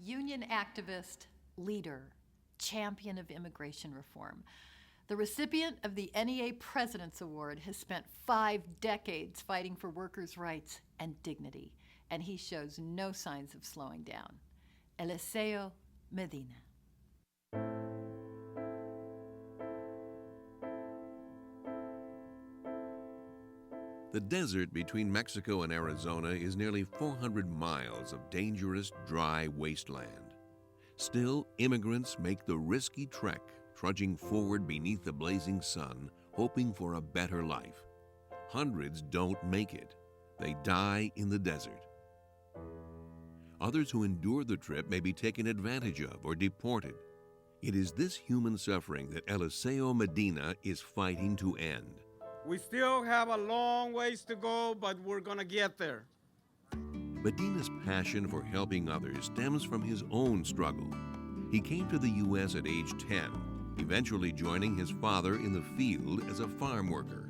union activist, leader, champion of immigration reform. The recipient of the NEA President's Award has spent 5 decades fighting for workers' rights and dignity, and he shows no signs of slowing down. Eliseo Medina. The desert between Mexico and Arizona is nearly 400 miles of dangerous, dry wasteland. Still, immigrants make the risky trek, trudging forward beneath the blazing sun, hoping for a better life. Hundreds don't make it. They die in the desert. Others who endure the trip may be taken advantage of or deported. It is this human suffering that Eliseo Medina is fighting to end. We still have a long ways to go, but we're gonna get there. Medina's passion for helping others stems from his own struggle. He came to the U.S. at age 10, eventually joining his father in the field as a farm worker.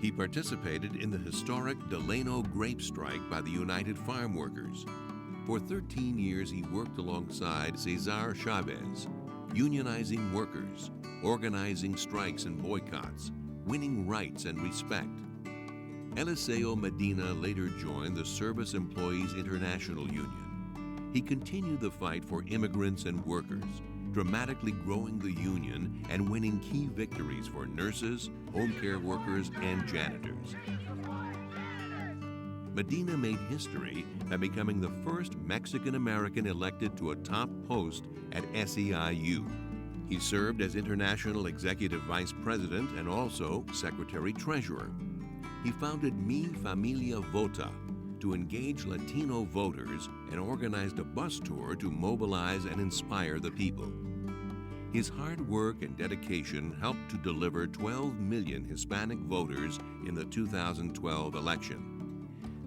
He participated in the historic Delano grape strike by the United Farm Workers. For 13 years, he worked alongside César Chávez, unionizing workers, organizing strikes and boycotts, winning rights and respect. Eliseo Medina later joined the Service Employees International Union. He continued the fight for immigrants and workers, dramatically growing the union and winning key victories for nurses, home care workers, and janitors. Medina made history by becoming the first Mexican-American elected to a top post at SEIU. He served as International Executive Vice President and also Secretary-Treasurer. He founded Mi Familia Vota to engage Latino voters and organized a bus tour to mobilize and inspire the people. His hard work and dedication helped to deliver 12 million Hispanic voters in the 2012 election.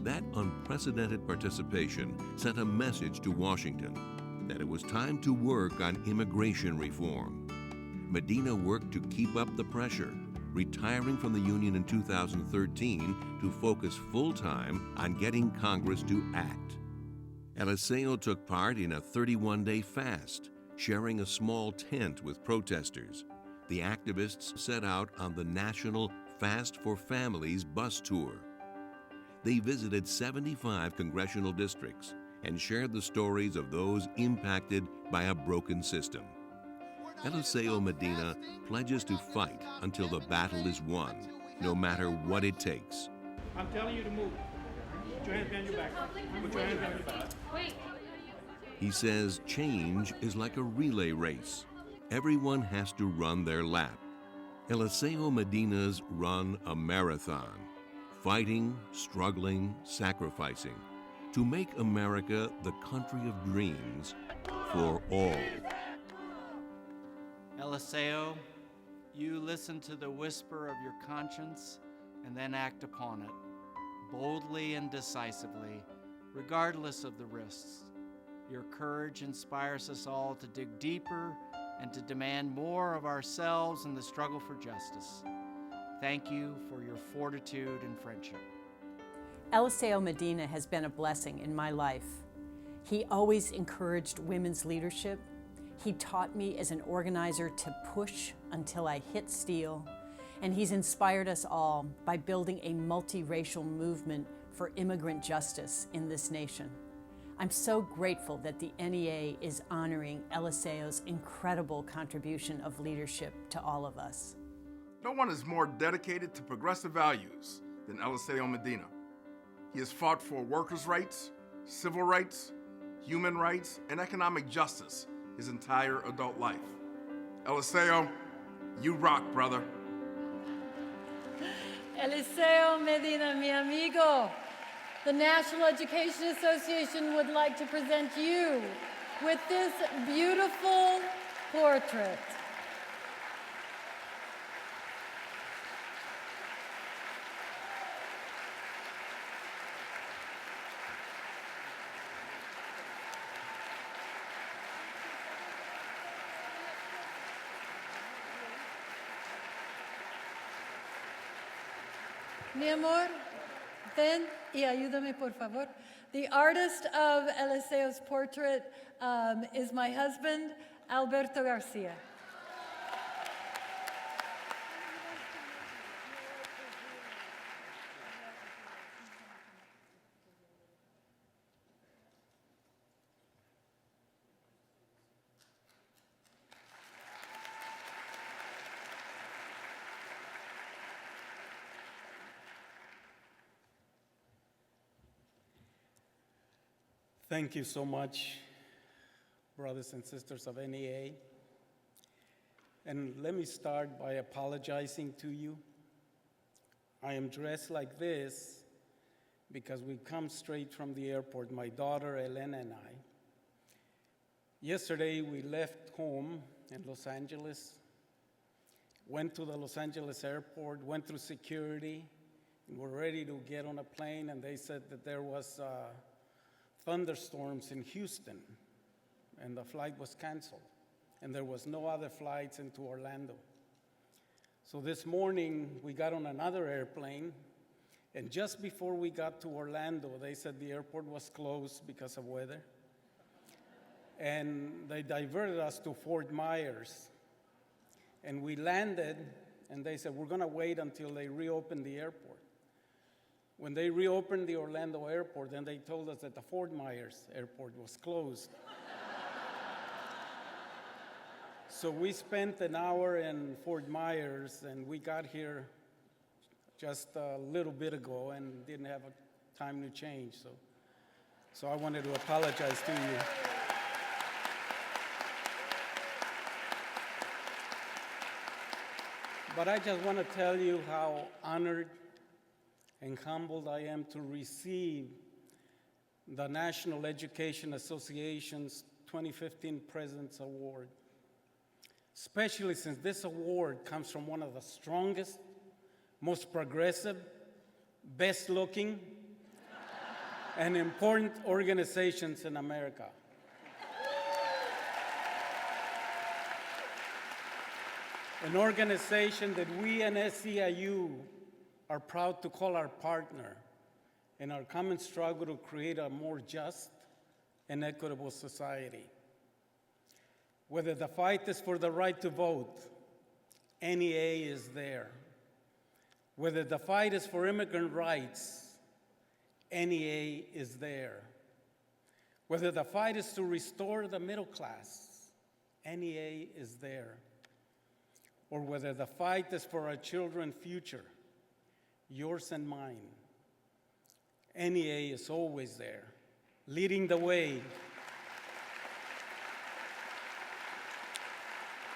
That unprecedented participation sent a message to Washington that it was time to work on immigration reform. Medina worked to keep up the pressure, retiring from the union in 2013 to focus full-time on getting Congress to act. Eliseo took part in a 31-day fast, sharing a small tent with protesters. The activists set out on the national Fast for Families bus tour. They visited 75 congressional districts and shared the stories of those impacted by a broken system. Eliseo Medina pledges to fight until the battle is won, no matter what it takes. I'm telling you to move. Put your hands behind your back. Put your hands behind your back. Wait. He says change is like a relay race. Everyone has to run their lap. Eliseo Medina's run a marathon, fighting, struggling, sacrificing, to make America the country of dreams for all. Eliseo, you listen to the whisper of your conscience and then act upon it, boldly and decisively, regardless of the risks. Your courage inspires us all to dig deeper and to demand more of ourselves in the struggle for justice. Thank you for your fortitude and friendship. Eliseo Medina has been a blessing in my life. He always encouraged women's leadership. He taught me as an organizer to push until I hit steel, and he's inspired us all by building a multiracial movement for immigrant justice in this nation. I'm so grateful that the NEA is honoring Eliseo's incredible contribution of leadership to all of us. No one is more dedicated to progressive values than Eliseo Medina. He has fought for workers' rights, civil rights, human rights, and economic justice his entire adult life. Eliseo, you rock, brother. Eliseo Medina, mi amigo. The National Education Association would like to present you with this beautiful portrait. Mi amor, ven y ayúdame, por favor. The artist of Eliseo's portrait is my husband, Alberto García. Thank you so much, brothers and sisters of NEA. And let me start by apologizing to you. I am dressed like this because we come straight from the airport, my daughter Elena and I. Yesterday we left home in Los Angeles, went to the Los Angeles airport, went through security, and we're ready to get on a plane, and they said that there was thunderstorms in Houston, and the flight was canceled, and there was no other flights into Orlando. So this morning, we got on another airplane, and just before we got to Orlando, they said the airport was closed because of weather, and they diverted us to Fort Myers, and we landed, and they said, we're gonna wait until they reopen the airport. When they reopened the Orlando airport, then they told us that the Fort Myers airport was closed. So we spent an hour in Fort Myers, and we got here just a little bit ago and didn't have a time to change. So I wanted to apologize to you. But I just want to tell you how honored and humbled I am to receive the National Education Association's 2015 President's Award, especially since this award comes from one of the strongest, most progressive, best-looking, and important organizations in America. An organization that we and SEIU are proud to call our partner in our common struggle to create a more just and equitable society. Whether the fight is for the right to vote, NEA is there. Whether the fight is for immigrant rights, NEA is there. Whether the fight is to restore the middle class, NEA is there. Or whether the fight is for our children's future, yours and mine, NEA is always there, leading the way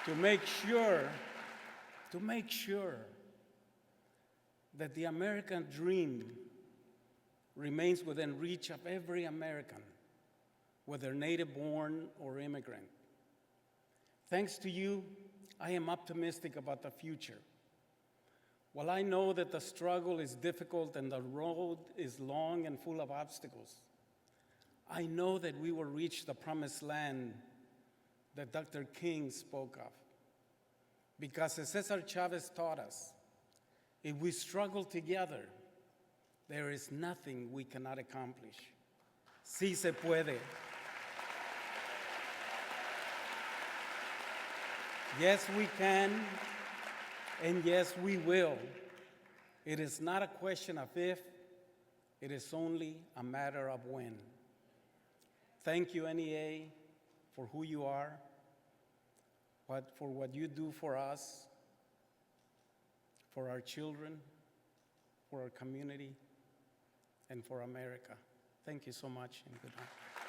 to make sure that the American dream remains within reach of every American, whether native-born or immigrant. Thanks to you, I am optimistic about the future. While I know that the struggle is difficult and the road is long and full of obstacles, I know that we will reach the promised land that Dr. King spoke of. Because as César Chávez taught us, if we struggle together, there is nothing we cannot accomplish. Sí se puede. Yes, we can, and yes, we will. It is not a question of if, it is only a matter of when. Thank you, NEA, for who you are, for what you do for us, for our children, for our community, and for America. Thank you so much, and good night.